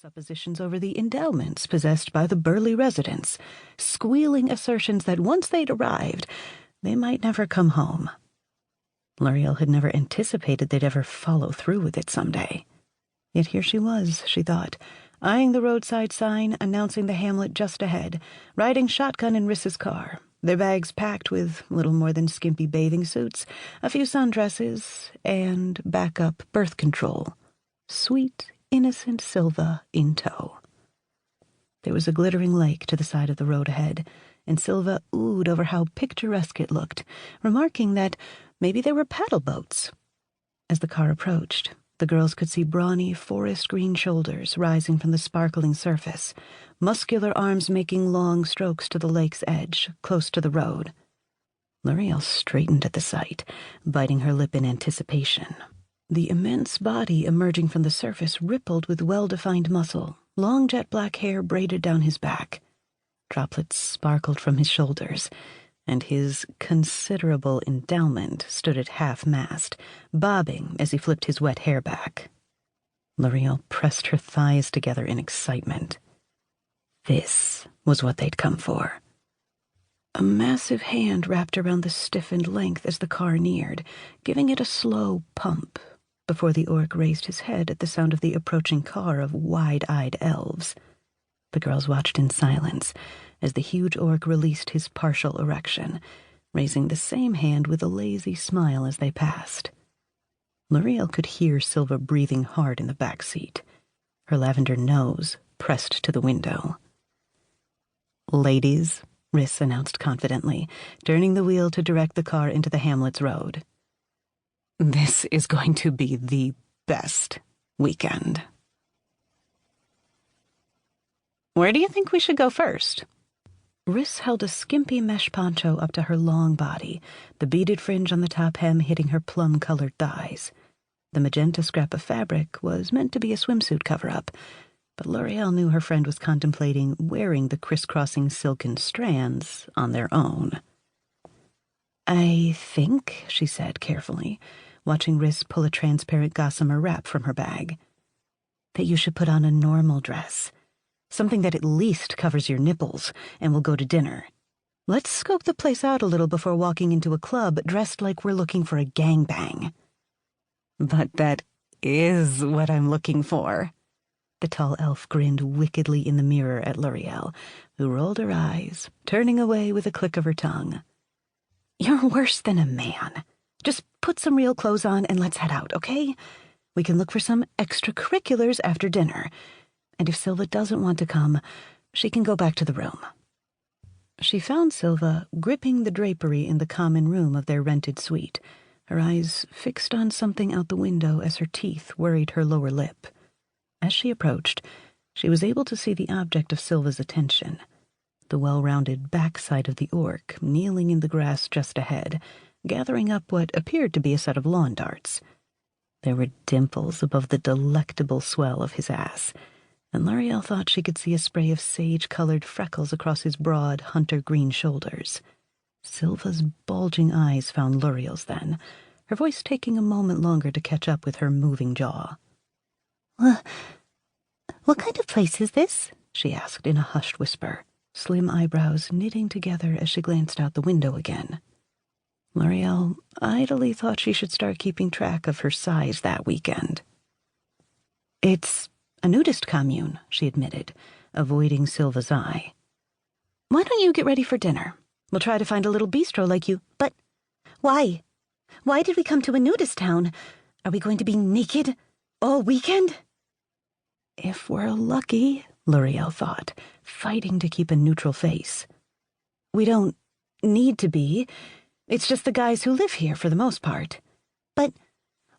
suppositions over the endowments possessed by the burly residents, squealing assertions that once they'd arrived, they might never come home. Lurielle had never anticipated they'd ever follow through with it someday. Yet here she was, she thought, eyeing the roadside sign announcing the hamlet just ahead, riding shotgun in Riss's car, their bags packed with little more than skimpy bathing suits, a few sundresses, and backup birth control. Sweet, innocent Silva in tow. There was a glittering lake to the side of the road ahead, and Silva oohed over how picturesque it looked, remarking that maybe they were paddle boats. As the car approached, the girls could see brawny, forest-green shoulders rising from the sparkling surface, muscular arms making long strokes to the lake's edge, close to the road. Lurielle straightened at the sight, biting her lip in anticipation. The immense body emerging from the surface rippled with well-defined muscle, long jet-black hair braided down his back. Droplets sparkled from his shoulders, and his considerable endowment stood at half-mast, bobbing as he flipped his wet hair back. Lurielle pressed her thighs together in excitement. This was what they'd come for. A massive hand wrapped around the stiffened length as the car neared, giving it a slow pump, before the orc raised his head at the sound of the approaching car of wide-eyed elves. The girls watched in silence as the huge orc released his partial erection, raising the same hand with a lazy smile as they passed. Lurielle could hear Silva breathing hard in the back seat, her lavender nose pressed to the window. "Ladies," Riss announced confidently, turning the wheel to direct the car into the hamlet's road. "This is going to be the best weekend." "Where do you think we should go first?" Riss held a skimpy mesh poncho up to her long body, the beaded fringe on the top hem hitting her plum-colored thighs. The magenta scrap of fabric was meant to be a swimsuit cover-up, but Lurielle knew her friend was contemplating wearing the crisscrossing silken strands on their own. "I think," she said carefully, watching Riss pull a transparent gossamer wrap from her bag, "that you should put on a normal dress. Something that at least covers your nipples, and we'll go to dinner. Let's scope the place out a little before walking into a club dressed like we're looking for a gangbang." "But that is what I'm looking for." The tall elf grinned wickedly in the mirror at Lurielle, who rolled her eyes, turning away with a click of her tongue. "You're worse than a man. Just put some real clothes on and let's head out, okay? We can look for some extracurriculars after dinner. And if Silva doesn't want to come, she can go back to the room." She found Silva gripping the drapery in the common room of their rented suite, her eyes fixed on something out the window as her teeth worried her lower lip. As she approached, she was able to see the object of Silva's attention, the well-rounded backside of the orc kneeling in the grass just ahead, gathering up what appeared to be a set of lawn darts. There were dimples above the delectable swell of his ass, and Lurielle thought she could see a spray of sage-colored freckles across his broad, hunter-green shoulders. Silva's bulging eyes found Lurielle's then, her voice taking a moment longer to catch up with her moving jaw. "What kind of place is this?" she asked in a hushed whisper, slim eyebrows knitting together as she glanced out the window again. Lurielle idly thought she should start keeping track of her size that weekend. "It's a nudist commune," she admitted, avoiding Silva's eye. "Why don't you get ready for dinner? We'll try to find a little bistro like you." "But why? Why did we come to a nudist town? Are we going to be naked all weekend?" "If we're lucky," Lurielle thought, fighting to keep a neutral face. "We don't need to be. It's just the guys who live here for the most part." "But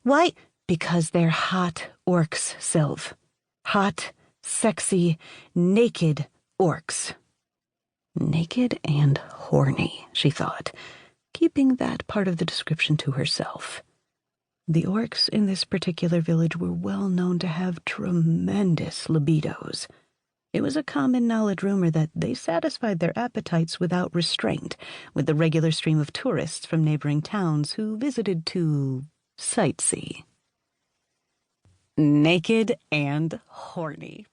why?" "Because they're hot orcs, Sylv. Hot, sexy, naked orcs." Naked and horny, she thought, keeping that part of the description to herself. The orcs in this particular village were well known to have tremendous libidos. It was a common knowledge rumor that they satisfied their appetites without restraint, with the regular stream of tourists from neighboring towns who visited to sightsee. Naked and horny.